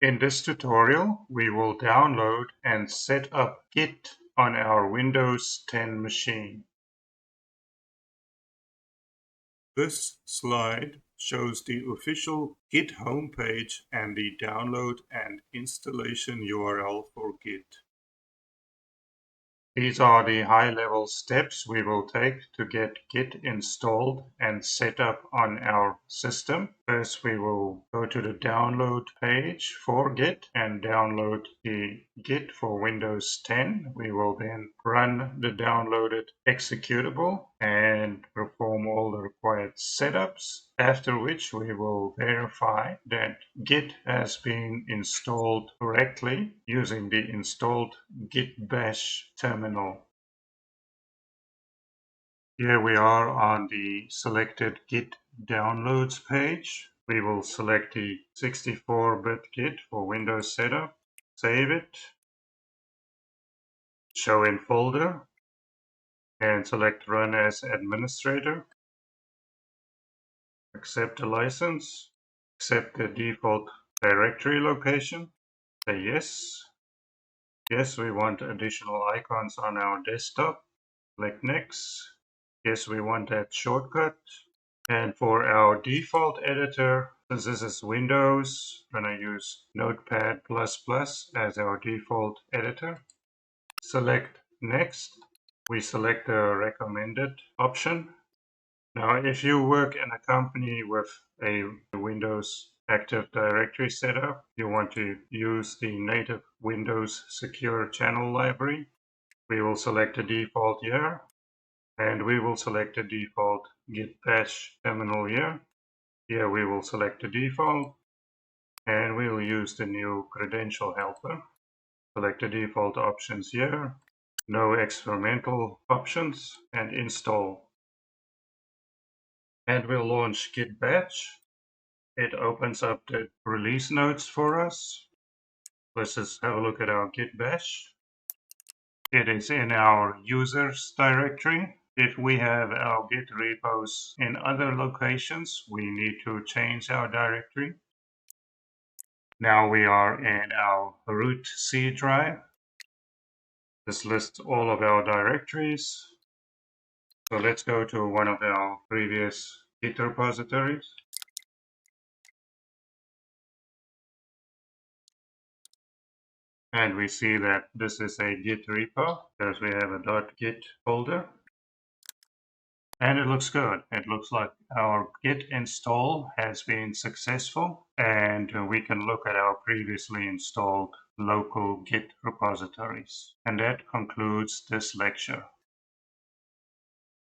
In this tutorial, we will download and set up Git on our Windows 10 machine. This slide shows the official Git homepage and the download and installation URL for Git. These are the high-level steps we will take to get Git installed and set up on our system. First, we will go to the download page for Git and download the Git for Windows 10. We will then run the downloaded executable and perform all the required setups, after which we will verify that Git has been installed correctly using the installed Git bash terminal. Here we are on the selected Git downloads page. We will select the 64-bit Git for Windows setup, save it, show in folder, and select Run as Administrator. Accept the license, accept the default directory location, say yes. Yes, we want additional icons on our desktop. Click Next. Yes, we want that shortcut. And for our default editor, since this is Windows, I'm going to use Notepad++ as our default editor. Select Next. We select the recommended option. Now, if you work in a company with a Windows Active Directory setup, you want to use the native Windows Secure Channel Library. We will select the default here, and we will select the default Git bash terminal here. Here we will select the default, and we will use the new credential helper. Select the default options here, no experimental options, and install. And we'll launch Git bash. It opens up the release notes for us. Let's just have a look at our Git bash. It is in our users directory. If we have our Git repos in other locations, we need to change our directory. Now we are in our root C drive. This lists all of our directories. So let's go to one of our previous Git repositories. And we see that this is a Git repo because we have a .git folder. And it looks good. It looks like our Git install has been successful, and we can look at our previously installed local Git repositories. And that concludes this lecture.